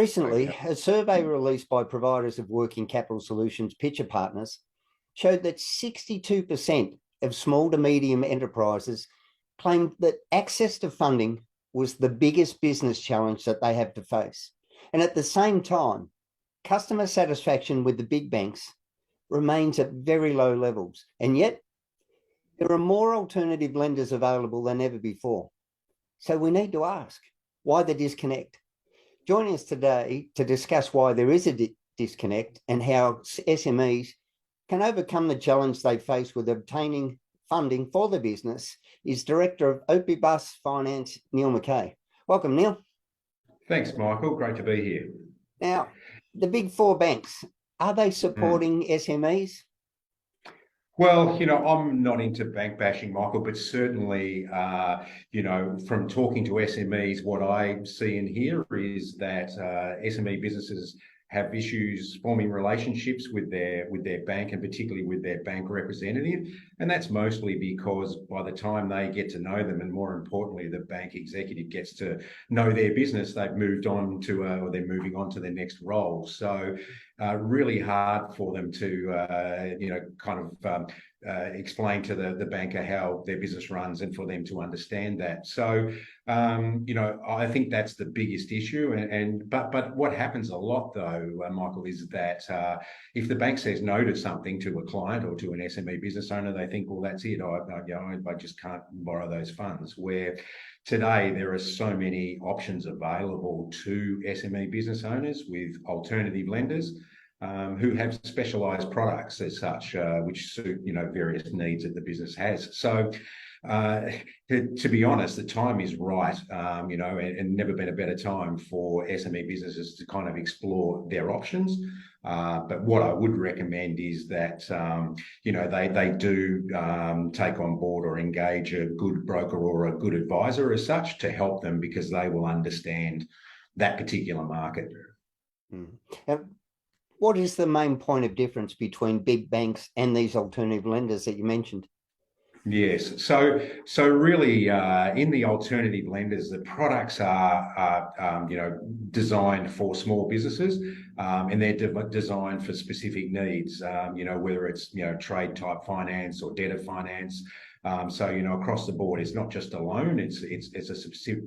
Recently, a survey released by providers of working capital solutions pitcher partners showed that 62% of small to medium enterprises claimed that access to funding was the biggest business challenge that they have to face. And at the same time, customer satisfaction with the big banks remains at very low levels. And yet, there are more alternative lenders available than ever before. So we need to ask why the disconnect. Joining us today to discuss why there is a disconnect and how SMEs can overcome the challenge they face with obtaining funding for the business is Director of Opibus Finance, Neil McKay. Welcome, Neil. Thanks, Michael. Great to be here. Now, the big four banks, are they supporting SMEs? Well, I'm not into bank bashing, Michael, but certainly, from talking to SMEs, what I see and hear is that SME businesses have issues forming relationships with their bank, and particularly with their bank representative. And that's mostly because by the time they get to know them, and more importantly, the bank executive gets to know their business, they've moved on to, or they're moving on to their next role. So really hard for them to, explain to the banker how their business runs and for them to understand that. So, I think that's the biggest issue. But what happens a lot though, Michael, is that if the bank says no to something to a client or to an SME business owner, they think, well, that's it. I just can't borrow those funds. Where today there are so many options available to SME business owners with alternative lenders who have specialised products as such, which suit various needs that the business has. So, to be honest, the time is right, and never been a better time for SME businesses to kind of explore their options. But what I would recommend is that they do take on board or engage a good broker or a good advisor as such to help them, because they will understand that particular market. What is the main point of difference between big banks and these alternative lenders that you mentioned? Yes, so really, in the alternative lenders, the products are designed for small businesses, and they're designed for specific needs. Whether it's trade type finance or debtor finance. So across the board, it's not just a loan; it's a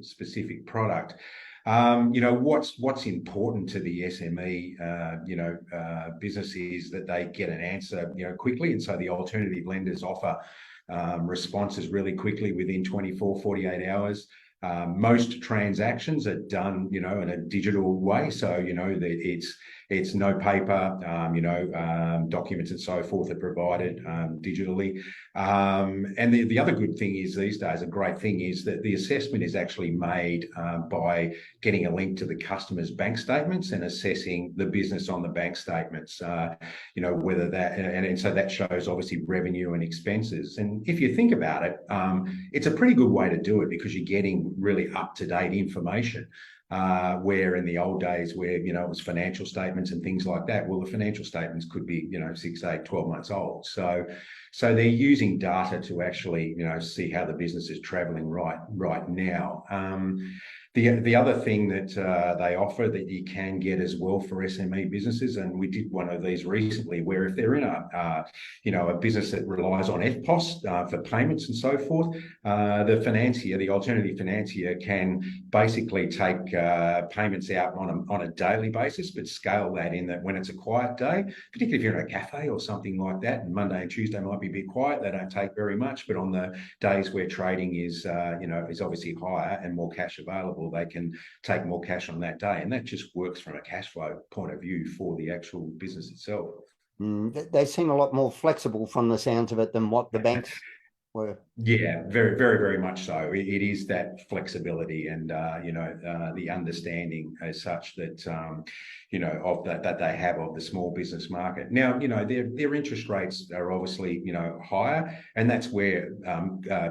specific product. What's important to the SME, business is that they get an answer, quickly. And so the alternative lenders offer responses really quickly within 24, 48 hours. Most transactions are done, in a digital way. So, it's no paper, documents and so forth are provided digitally. And the other good thing is these days, a great thing is that the assessment is actually made by getting a link to the customer's bank statements and assessing the business on the bank statements, whether that, and so that shows obviously revenue and expenses. And if you think about it, it's a pretty good way to do it, because you're getting really up-to-date information. Where in the old days where, it was financial statements and things like that, well, the financial statements could be, 6, 8, 12 months old. So they're using data to actually, see how the business is traveling right now. The other thing that they offer that you can get as well for SME businesses, and we did one of these recently, where if they're in a business that relies on FPOS for payments and so forth, the alternative financier can basically take payments out on a daily basis, but scale that in that when it's a quiet day, particularly if you're in a cafe or something like that, and Monday and Tuesday might be a bit quiet, they don't take very much, but on the days where trading is obviously higher and more cash available, they can take more cash on that day. And that just works from a cash flow point of view for the actual business itself. They seem a lot more flexible from the sounds of it than what the banks were. Yeah, very, very, very much so. It is that flexibility and, the understanding as such that, that they have of the small business market. Now, their interest rates are obviously, higher, and that's where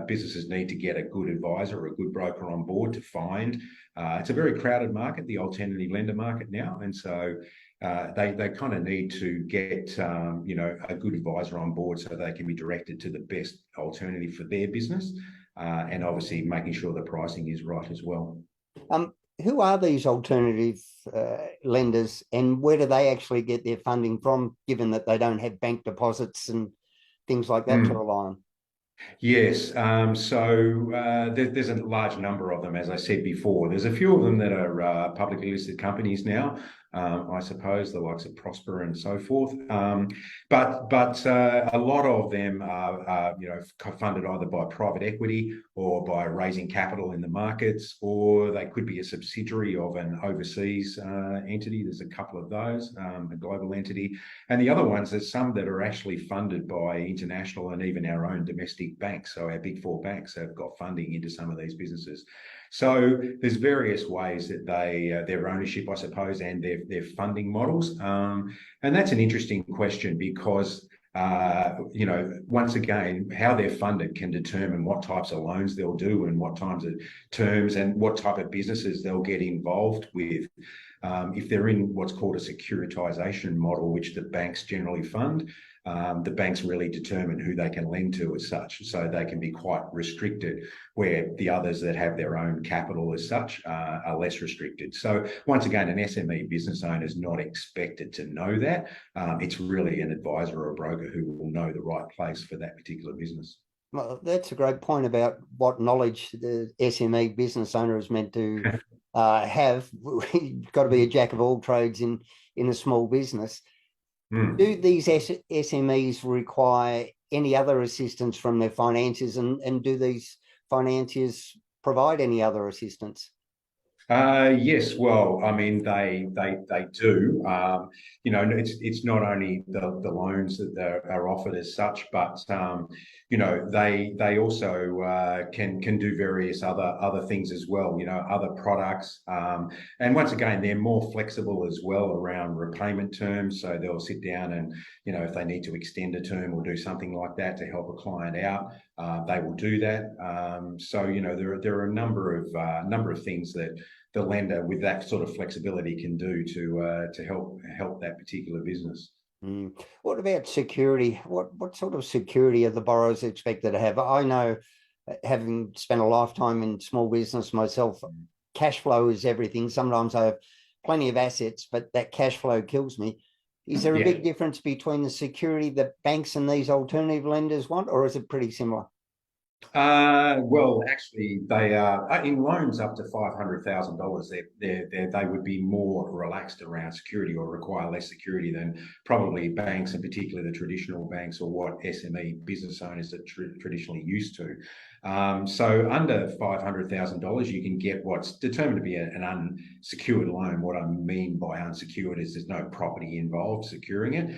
businesses need to get a good advisor or a good broker on board to find. It's a very crowded market, the alternative lender market now. And so they kind of need to get, a good advisor on board so they can be directed to the best alternative for their business, and obviously making sure the pricing is right as well. who are these alternative lenders, and where do they actually get their funding from, given that they don't have bank deposits and things like that to Mm. rely on? Yes, there's a large number of them, as I said before. There's a few of them that are publicly listed companies now. I suppose the likes of Prosper and so forth. But a lot of them are funded either by private equity or by raising capital in the markets, or they could be a subsidiary of an overseas entity. There's a couple of those, a global entity. And the other ones, there's some that are actually funded by international and even our own domestic banks. So our big four banks have got funding into some of these businesses. So there's various ways that their ownership, I suppose, and their funding models. And that's an interesting question because once again, how they're funded can determine what types of loans they'll do and what types of terms and what type of businesses they'll get involved with. If they're in what's called a securitization model, which the banks generally fund, the banks really determine who they can lend to as such. So they can be quite restricted, where the others that have their own capital as such are less restricted. So once again, an SME business owner is not expected to know that. It's really an advisor or a broker who will know the right place for that particular business. Well, that's a great point about what knowledge the SME business owner is meant to have. You've got to be a jack of all trades in a small business. Do these SMEs require any other assistance from their financiers, and do these financiers provide any other assistance? Yes, well, I mean they do. It's not only the loans that are offered as such, but they also can do various other things as well. Other products, and once again they're more flexible as well around repayment terms. So they'll sit down and if they need to extend a term or do something like that to help a client out, they will do that. There are a number of things that the lender with that sort of flexibility can do to help that particular business. What about security? What sort of security are the borrowers expected to have? I know, having spent a lifetime in small business myself, cash flow is everything. Sometimes I have plenty of assets, but that cash flow kills me. Is there a big difference between the security that banks and these alternative lenders want, or is it pretty similar? Well, actually, they are in loans up to $500,000. They would be more relaxed around security or require less security than probably banks, and particularly the traditional banks or what SME business owners are traditionally used to. So under $500,000, you can get what's determined to be an unsecured loan. What I mean by unsecured is there's no property involved securing it.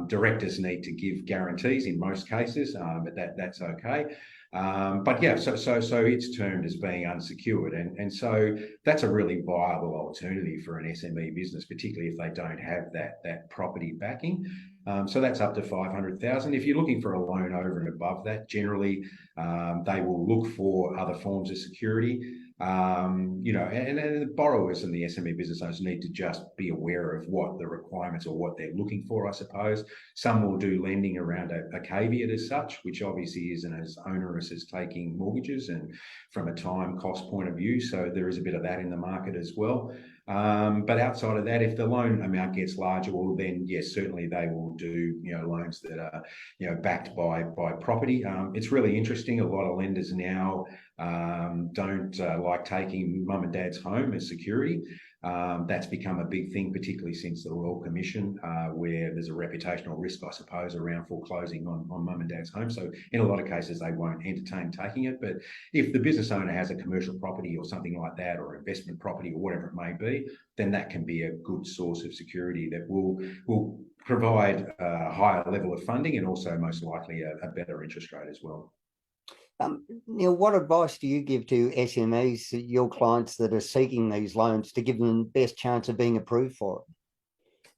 Directors need to give guarantees in most cases, but that's okay. But yeah, so it's termed as being unsecured, and so that's a really viable alternative for an SME business, particularly if they don't have that property backing. So that's up to 500,000. If you're looking for a loan over and above that, generally they will look for other forms of security. And the borrowers and the SME business owners need to just be aware of what the requirements or what they're looking for, I suppose. Some will do lending around a caveat as such, which obviously isn't as onerous as taking mortgages and from a time cost point of view. So there is a bit of that in the market as well. But outside of that, if the loan amount gets larger, well, then yes, certainly they will do loans that are backed by property. It's really interesting. A lot of lenders now don't like taking mum and dad's home as security. That's become a big thing, particularly since the Royal Commission, where there's a reputational risk, I suppose, around foreclosing on mum and dad's home. So in a lot of cases, they won't entertain taking it. But if the business owner has a commercial property or something like that, or investment property or whatever it may be, then that can be a good source of security that will provide a higher level of funding and also most likely a better interest rate as well. Neil, what advice do you give to SMEs, your clients that are seeking these loans, to give them the best chance of being approved for it?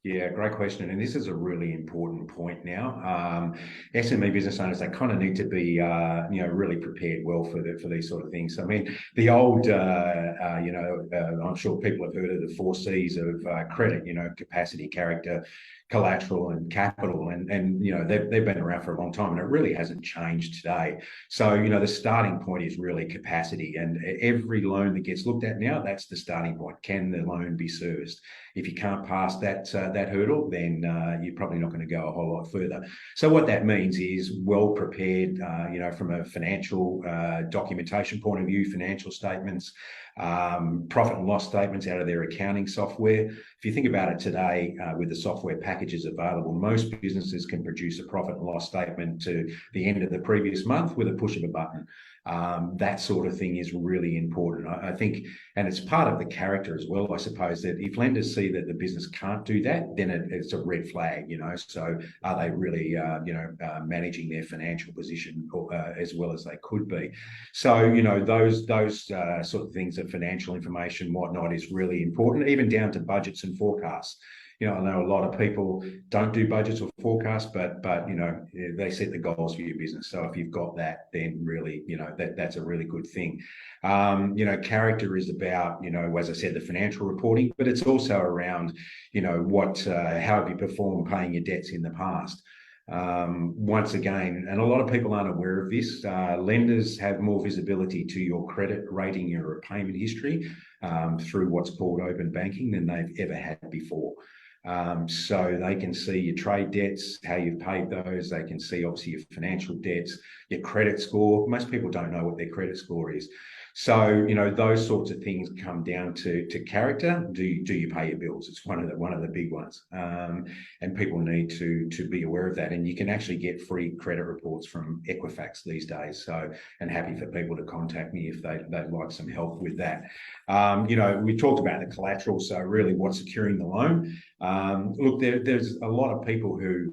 Yeah, great question. And this is a really important point now. SME business owners, they kind of need to be, really prepared well for these sort of things. I mean, the old, I'm sure people have heard of the 4 C's of credit, capacity, character, collateral and capital, and you know they've been around for a long time, and it really hasn't changed today. So you know the starting point is really capacity, and every loan that gets looked at now, that's the starting point. Can the loan be serviced? If you can't pass that hurdle, then you're probably not going to go a whole lot further. So what that means is well prepared, you know, from a financial documentation point of view, financial statements, profit and loss statements out of their accounting software. If you think about it today, with the software packages available, most businesses can produce a profit and loss statement to the end of the previous month with a push of a button. That sort of thing is really important. I think, and it's part of the character as well, I suppose, that if lenders see that the business can't do that, then it's a red flag, you know. So are they really, you know, managing their financial position as well as they could be? So, you know, those sort of things, of financial information, whatnot, is really important, even down to budgets and forecasts. You know, I know a lot of people don't do budgets or forecasts, but you know, they set the goals for your business. So if you've got that, then really, you know, that's a really good thing. You know, character is about, you know, as I said, the financial reporting, but it's also around, you know, how have you performed paying your debts in the past? Once again, and a lot of people aren't aware of this, lenders have more visibility to your credit rating, your repayment history, through what's called open banking than they've ever had before. So they can see your trade debts, how you've paid those. They can see obviously your financial debts, your credit score. Most people don't know what their credit score is. So, you know, those sorts of things come down to character. Do you pay your bills? It's one of the big ones. And people need to be aware of that. And you can actually get free credit reports from Equifax these days. So, and happy for people to contact me if they'd like some help with that. You know, we talked about the collateral. So really what's securing the loan. Look, there's a lot of people who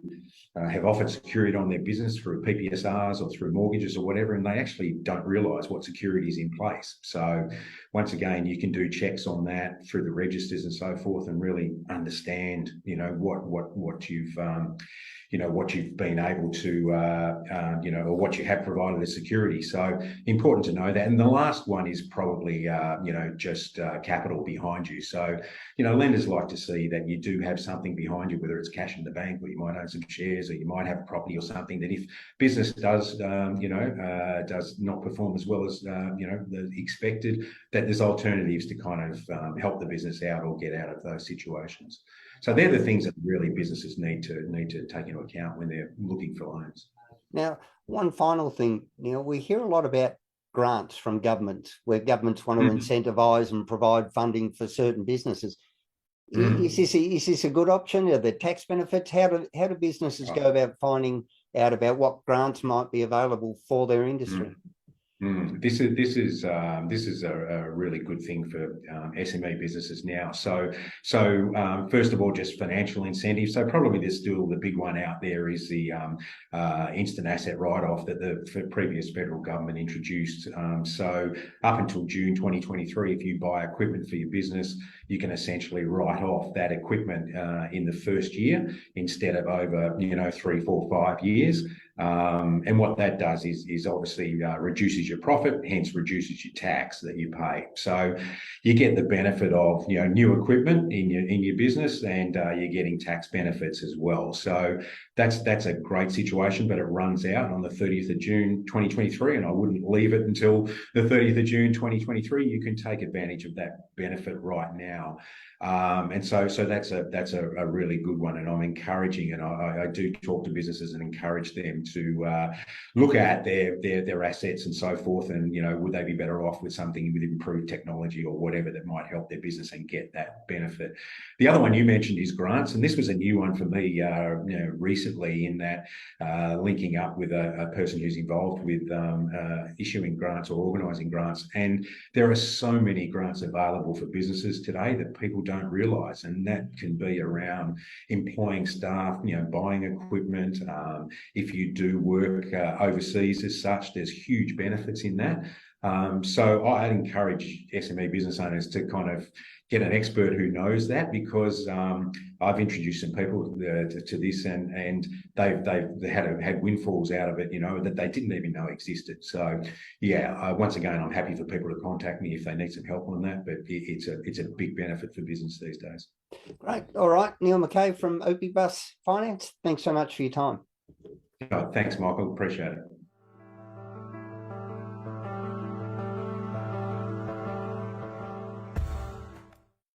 have offered security on their business through PPSRs or through mortgages or whatever, and they actually don't realise what security is in place. So once again, you can do checks on that through the registers and so forth, and really understand, you know, what you've you know, what you've been able to, you know, or what you have provided as security. So important to know that. And the last one is probably, you know, just capital behind you. So, you know, lenders like to see that you do have something behind you, whether it's cash in the bank, or you might own some shares, or you might have a property or something, that if business does, you know, does not perform as well as, you know, the expected, that there's alternatives to kind of help the business out or get out of those situations. So they're the things that really businesses need to take into account when they're looking for loans. Now, one final thing, Neil, we hear a lot about grants from government, where governments want to incentivise and provide funding for certain businesses. Is this a good option? Are there tax benefits? How do businesses go about finding out about what grants might be available for their industry? This is a really good thing for SME businesses now. So first of all, just financial incentives. So probably there's still the big one out there is the instant asset write-off that the previous federal government introduced. So up until June 2023, if you buy equipment for your business, you can essentially write off that equipment in the first year instead of over, you know, 3, 4, 5 years. And what that does is obviously reduces your profit, hence reduces your tax that you pay. So you get the benefit of, you know, new equipment in your business, and you're getting tax benefits as well. So that's a great situation, but it runs out on the 30th of June 2023, and I wouldn't leave it until the 30th of June 2023. You can take advantage of that benefit right now. And so that's a really good one, and I'm encouraging, and I do talk to businesses and encourage them to look at their assets and so forth, and, you know, would they be better off with something with improved technology or whatever that might help their business and get that benefit. The other one you mentioned is grants, and this was a new one for me, you know, recently, in that linking up with a person who's involved with issuing grants or organising grants, and there are so many grants available for businesses today that people don't realise, and that can be around employing staff, you know, buying equipment. If you do work overseas as such, there's huge benefits in that. So I'd encourage SME business owners to kind of get an expert who knows that, because I've introduced some people to this, and they've had windfalls out of it, you know, that they didn't even know existed. So yeah, once again, I'm happy for people to contact me if they need some help on that, but it's a big benefit for business these days. Great. All right. Neil McKay from Opibus Finance. Thanks so much for your time. Thanks, Michael. Appreciate it.